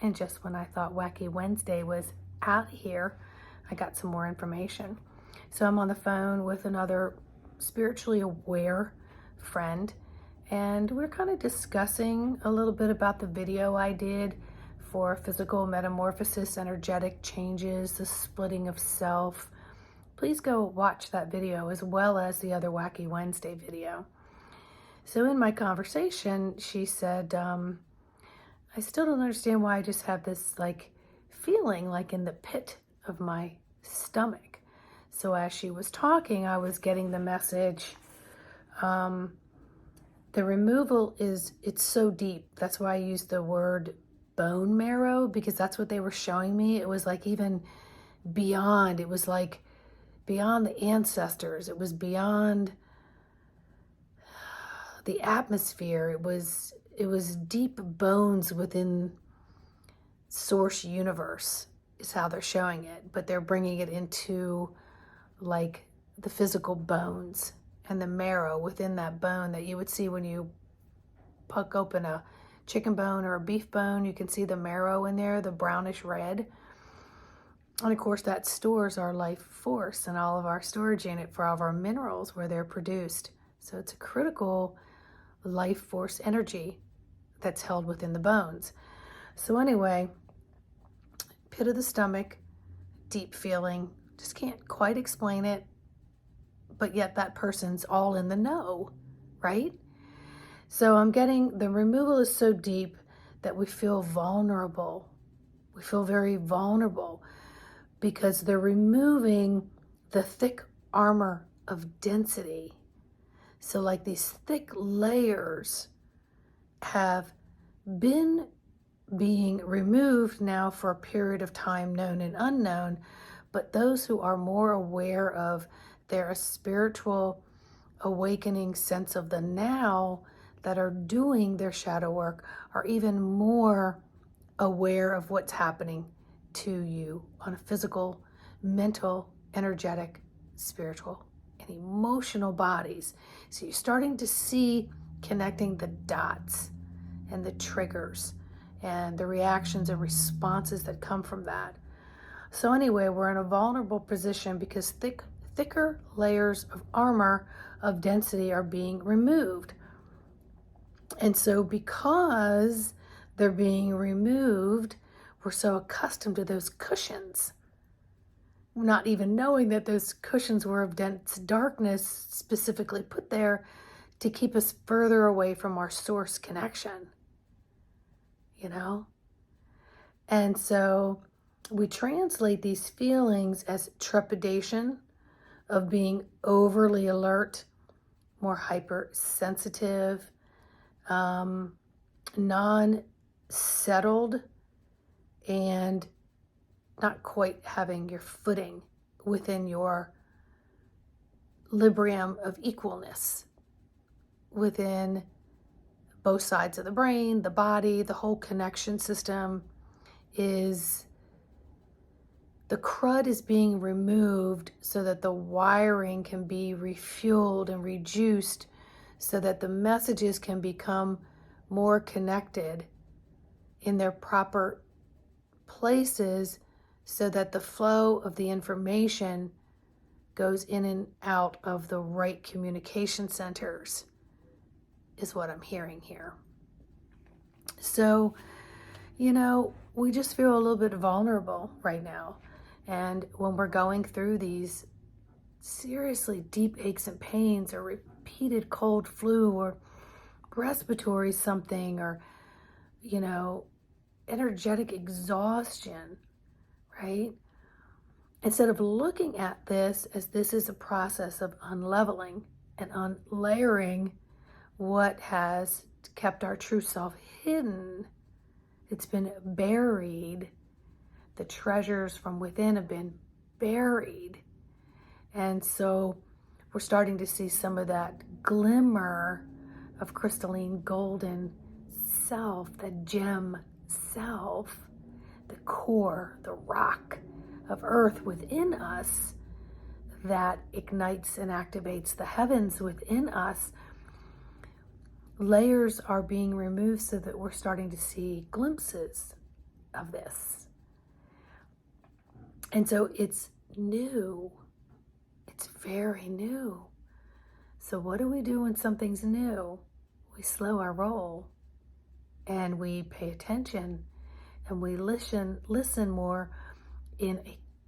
And just when I thought Wacky Wednesday was out here, I got some more information. So I'm on the phone with another spiritually aware friend, and we're kind of discussing a little bit about the video I did for physical metamorphosis, energetic changes, the splitting of self. Please go watch that video as well as the other Wacky Wednesday video. So in my conversation, she said, I still don't understand why I just have this feeling like in the pit of my stomach. So as she was talking, I was getting the message, the removal it's so deep. That's why I used the word bone marrow, because that's what they were showing me. It was like even beyond, it was like beyond the ancestors. It was beyond the atmosphere. It was deep bones within source universe is how they're showing it, but they're bringing it into like the physical bones and the marrow within that bone that you would see when you poke open a chicken bone or a beef bone. You can see the marrow in there, the brownish red. And of course that stores our life force and all of our storage unit for all of our minerals where they're produced. So it's a critical life force energy that's held within the bones. So anyway, pit of the stomach, deep feeling, just can't quite explain it, but yet that person's all in the know, right? So I'm getting the removal is so deep that we feel vulnerable. We feel very vulnerable because they're removing the thick armor of density. So like these thick layers have been being removed now for a period of time, known and unknown, but those who are more aware of their spiritual awakening sense of the now that are doing their shadow work are even more aware of what's happening to you on a physical, mental, energetic, spiritual, and emotional bodies. So you're starting to see connecting the dots and the triggers and the reactions and responses that come from that. So anyway, we're in a vulnerable position because thicker layers of armor of density are being removed. And so because they're being removed, we're so accustomed to those cushions, not even knowing that those cushions were of dense darkness specifically put there to keep us further away from our source connection, you know? And so we translate these feelings as trepidation of being overly alert, more hypersensitive, non-settled, and not quite having your footing within your librium of equalness within both sides of the brain, the body, the whole connection system is, the crud is being removed so that the wiring can be refueled and rejuiced so that the messages can become more connected in their proper places so that the flow of the information goes in and out of the right communication centers is what I'm hearing here. So, you know, we just feel a little bit vulnerable right now. And when we're going through these seriously deep aches and pains or repeated cold flu or respiratory something or, you know, energetic exhaustion, right? Instead of looking at this as this is a process of unleveling and unlayering what has kept our true self hidden, it's been buried. The treasures from within have been buried. And so we're starting to see some of that glimmer of crystalline golden self, the gem self, the core, the rock of earth within us that ignites and activates the heavens within us. Layers are being removed so that we're starting to see glimpses of this. And so it's new. It's very new. So what do we do when something's new? We slow our roll and we pay attention and we listen more in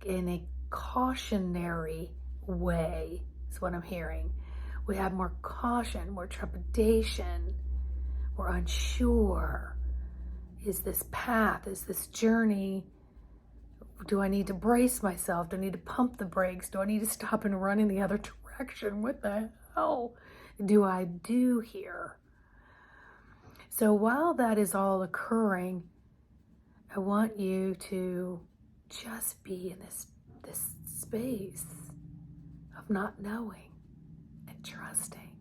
a cautionary way, is what I'm hearing. We have more caution, more trepidation. We're unsure. Is this path, is this journey, do I need to brace myself? Do I need to pump the brakes? Do I need to stop and run in the other direction? What the hell do I do here? So while that is all occurring, I want you to just be in this space of not knowing and trusting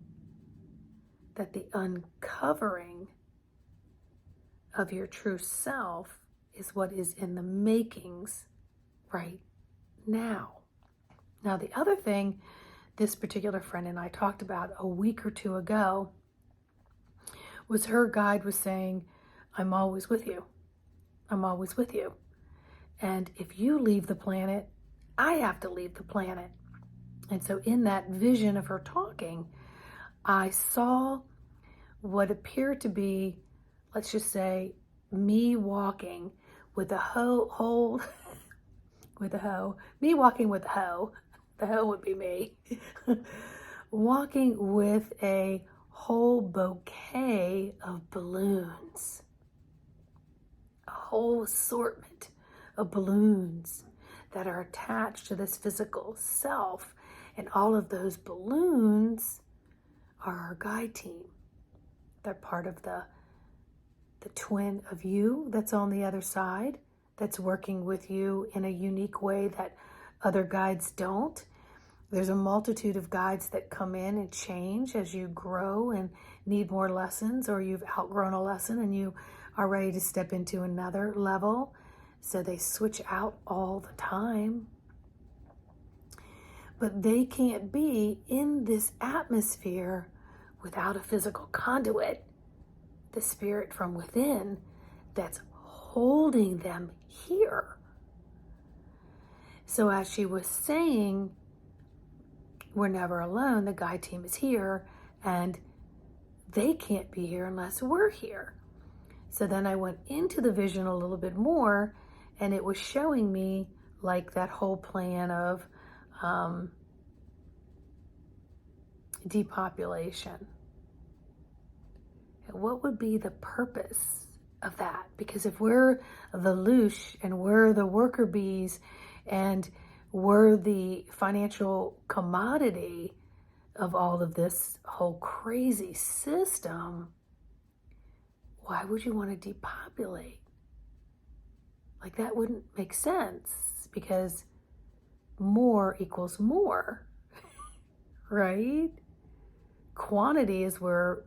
that the uncovering of your true self is what is in the makings right now. Now, the other thing this particular friend and I talked about a week or two ago was her guide was saying, I'm always with you. I'm always with you. And if you leave the planet, I have to leave the planet. And so in that vision of her talking, I saw what appeared to be, let's just say, me walking with a hoe, with a hoe, me walking with a hoe, the hoe would be me, walking with a whole bouquet of balloons, a whole assortment of balloons that are attached to this physical self. And all of those balloons are our guide team. They're part of the twin of you that's on the other side, that's working with you in a unique way that other guides don't. There's a multitude of guides that come in and change as you grow and need more lessons, or you've outgrown a lesson and you are ready to step into another level. So they switch out all the time. But they can't be in this atmosphere without a physical conduit, the spirit from within that's holding them here. So as she was saying, we're never alone. The guide team is here and they can't be here unless we're here. So then I went into the vision a little bit more and it was showing me like that whole plan of depopulation. And what would be the purpose of that? Because if we're the loosh and we're the worker bees and we're the financial commodity of all of this whole crazy system, why would you want to depopulate? Like, that wouldn't make sense, because more equals more, right? Quantity is where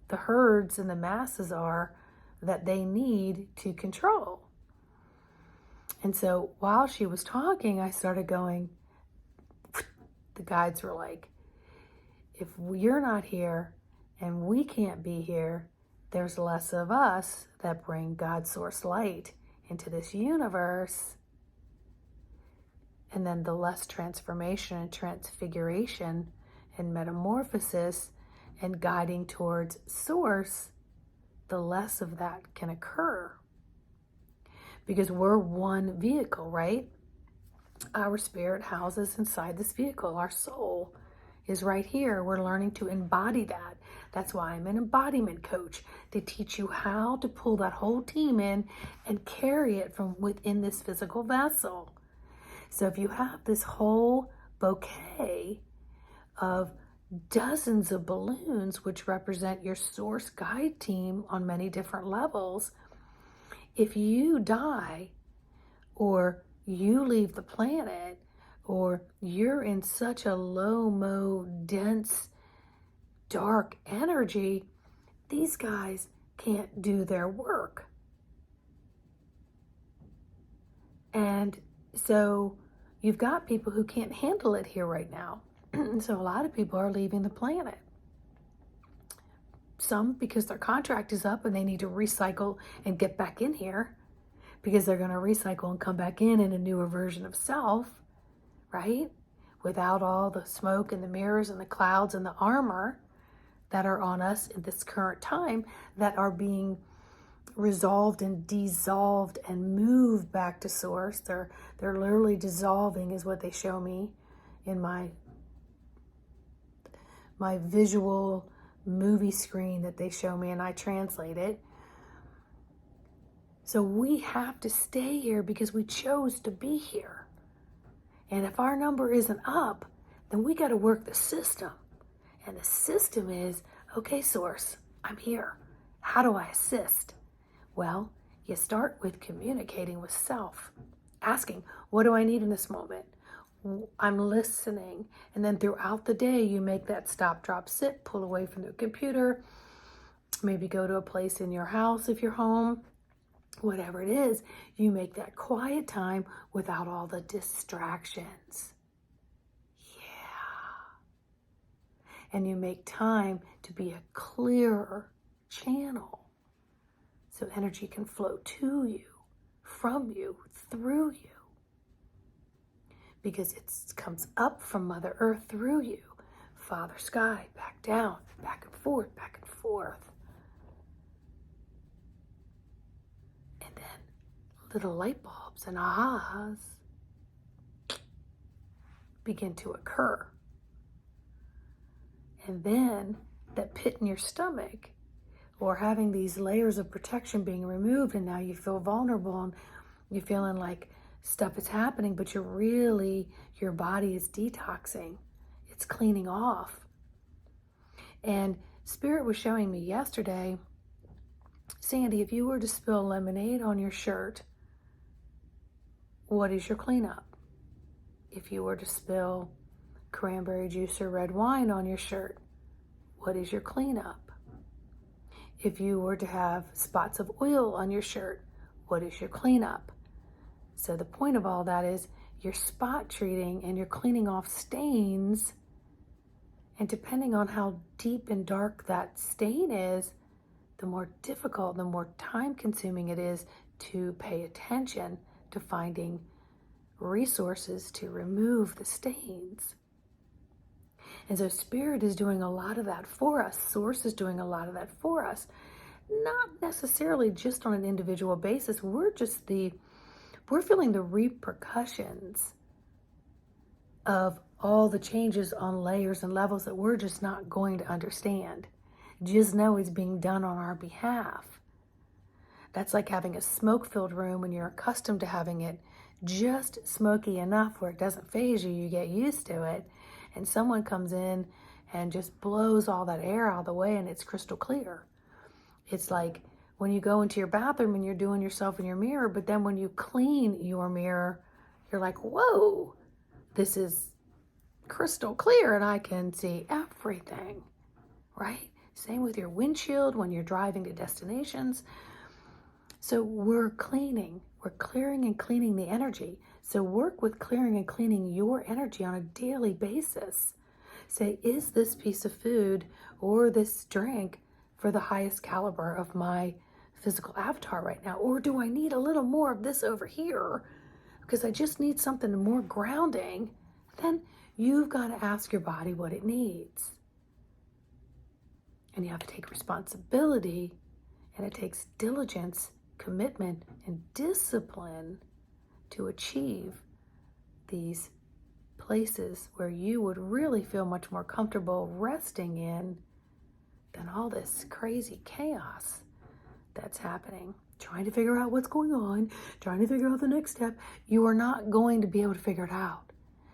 the herds and the masses are that they need to control. And so while she was talking, I started going, the guides were like, if you're not here and we can't be here, there's less of us that bring God's source light into this universe. And then the less transformation and transfiguration and metamorphosis and guiding towards source, the less of that can occur. Because we're one vehicle, right? Our spirit houses inside this vehicle. Our soul is right here. We're learning to embody that. That's why I'm an embodiment coach, to teach you how to pull that whole team in and carry it from within this physical vessel. So if you have this whole bouquet of dozens of balloons, which represent your source guide team on many different levels, if you die or you leave the planet or you're in such a low-mo, dense, dark energy, these guys can't do their work. And so you've got people who can't handle it here right now. So a lot of people are leaving the planet. Some because their contract is up and they need to recycle and get back in here. because they're going to recycle and come back in a newer version of self, right? Without all the smoke and the mirrors and the clouds and the armor that are on us in this current time that are being resolved and dissolved and moved back to source. They're literally dissolving is what they show me in my visual movie screen that they show me, and I translate it. So we have to stay here because we chose to be here. And if our number isn't up, then we got to work the system. And the system is, okay, source, I'm here. How do I assist? Well, you start with communicating with self, asking, what do I need in this moment? I'm listening. And then throughout the day, you make that stop, drop, sit, pull away from the computer, maybe go to a place in your house if you're home. Whatever it is, you make that quiet time without all the distractions. Yeah. And you make time to be a clearer channel so energy can flow to you, from you, through you. Because it comes up from Mother Earth through you. Father Sky, back down, back and forth, back and forth. And then little light bulbs and ahas begin to occur. And then that pit in your stomach, or having these layers of protection being removed, and now you feel vulnerable and you're feeling like stuff is happening, but your body is detoxing. It's cleaning off. And Spirit was showing me yesterday, Sandy, if you were to spill lemonade on your shirt, what is your cleanup? If you were to spill cranberry juice or red wine on your shirt, what is your cleanup? If you were to have spots of oil on your shirt, what is your cleanup? So the point of all that is you're spot treating and you're cleaning off stains. And depending on how deep and dark that stain is, the more difficult, the more time consuming it is to pay attention to finding resources to remove the stains. And so Spirit is doing a lot of that for us. Source is doing a lot of that for us. Not necessarily just on an individual basis. We're feeling the repercussions of all the changes on layers and levels that we're just not going to understand. Just know it's being done on our behalf. That's like having a smoke-filled room when you're accustomed to having it just smoky enough where it doesn't faze you, you get used to it, and someone comes in and just blows all that air out of the way and it's crystal clear. It's like when you go into your bathroom and you're doing yourself in your mirror, but then when you clean your mirror, you're like, whoa, this is crystal clear and I can see everything, right? Same with your windshield when you're driving to destinations. So we're clearing and cleaning the energy. So work with clearing and cleaning your energy on a daily basis. Say, is this piece of food or this drink for the highest caliber of my physical avatar right now? Or do I need a little more of this over here because I just need something more grounding? Then you've got to ask your body what it needs. And you have to take responsibility, and it takes diligence, commitment, and discipline to achieve these places where you would really feel much more comfortable resting in than all this crazy chaos that's happening. Trying to figure out what's going on, trying to figure out the next step. You are not going to be able to figure it out.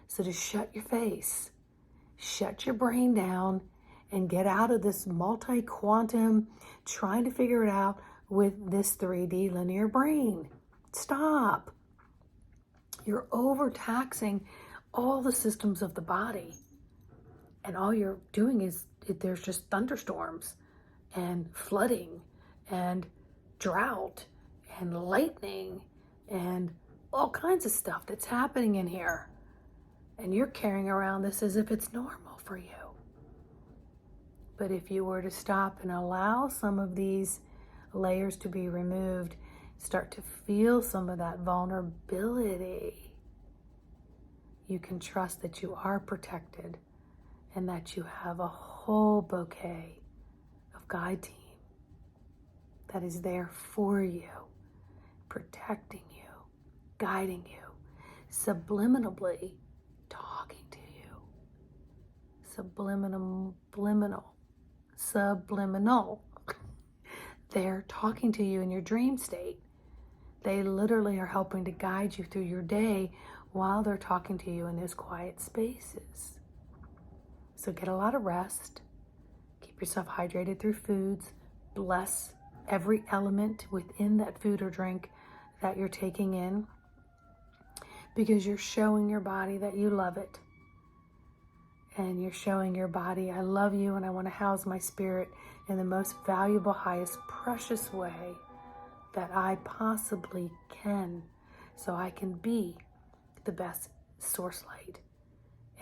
So just shut your face, shut your brain down, and get out of this multi-quantum trying to figure it out with this 3D linear brain. Stop. You're overtaxing all the systems of the body. And all you're doing is there's just thunderstorms and flooding and drought and lightning and all kinds of stuff that's happening in here. And you're carrying around this as if it's normal for you. But if you were to stop and allow some of these layers to be removed, start to feel some of that vulnerability, you can trust that you are protected and that you have a whole bouquet of guide team that is there for you, protecting you, guiding you, subliminally talking to you. Subliminal. They're talking to you in your dream state. They literally are helping to guide you through your day while they're talking to you in those quiet spaces. So get a lot of rest. Keep yourself hydrated through foods. Bless every element within that food or drink that you're taking in, because you're showing your body that you love it. And you're showing your body, I love you and I want to house my spirit in the most valuable, highest, precious way that I possibly can, so I can be the best source light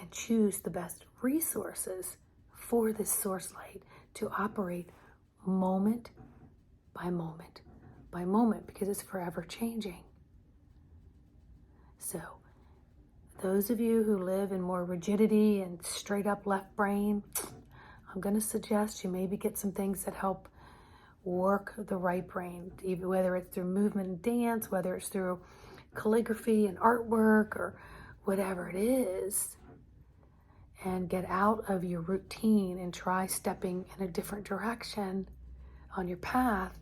and choose the best resources for this source light to operate moment by moment by moment, because it's forever changing. So those of you who live in more rigidity and straight up left brain, I'm going to suggest you maybe get some things that help work the right brain, even whether it's through movement and dance, whether it's through calligraphy and artwork or whatever it is, and get out of your routine and try stepping in a different direction on your path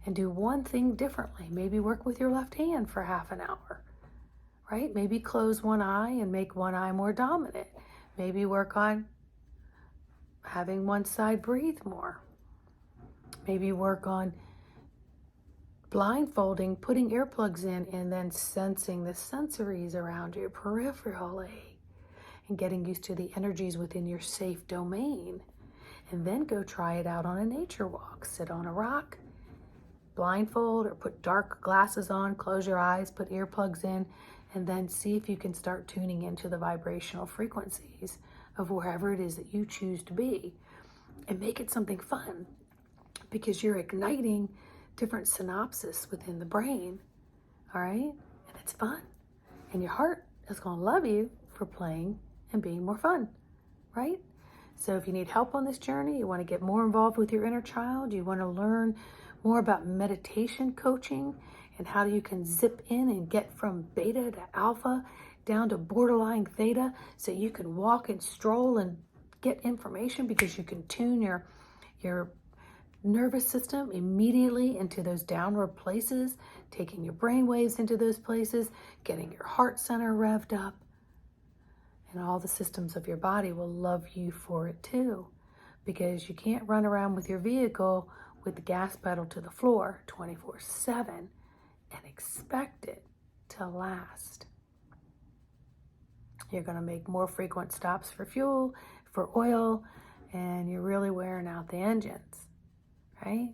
and do one thing differently. Maybe work with your left hand for half an hour, right? Maybe close one eye and make one eye more dominant. Maybe work on having one side breathe more. Maybe work on blindfolding, putting earplugs in, and then sensing the sensories around you peripherally and getting used to the energies within your safe domain. And then go try it out on a nature walk. Sit on a rock, blindfold, or put dark glasses on, close your eyes, put earplugs in, and then see if you can start tuning into the vibrational frequencies of wherever it is that you choose to be, and make it something fun, because you're igniting different synapses within the brain, all right? And it's fun. And your heart is going to love you for playing and being more fun, right? So if you need help on this journey, you want to get more involved with your inner child, you want to learn more about meditation coaching and how you can zip in and get from beta to alpha down to borderline theta, so you can walk and stroll and get information, because you can tune your nervous system immediately into those downward places, taking your brain waves into those places, getting your heart center revved up, and all the systems of your body will love you for it too, because you can't run around with your vehicle with the gas pedal to the floor 24/7 and expect it to last. You're going to make more frequent stops for fuel, for oil, and you're really wearing out the engines, right?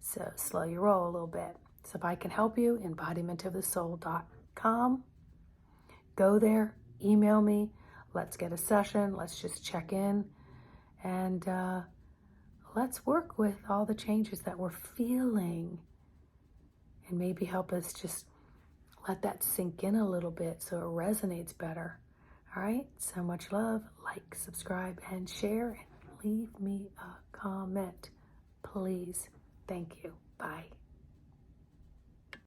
So slow your roll a little bit. So if I can help you, embodimentofthesoul.com. Go there, email me, let's get a session, let's just check in, and let's work with all the changes that we're feeling, and maybe help us just let that sink in a little bit so it resonates better. All right, so much love. Like, subscribe, and share, and leave me a comment, please. Thank you. Bye.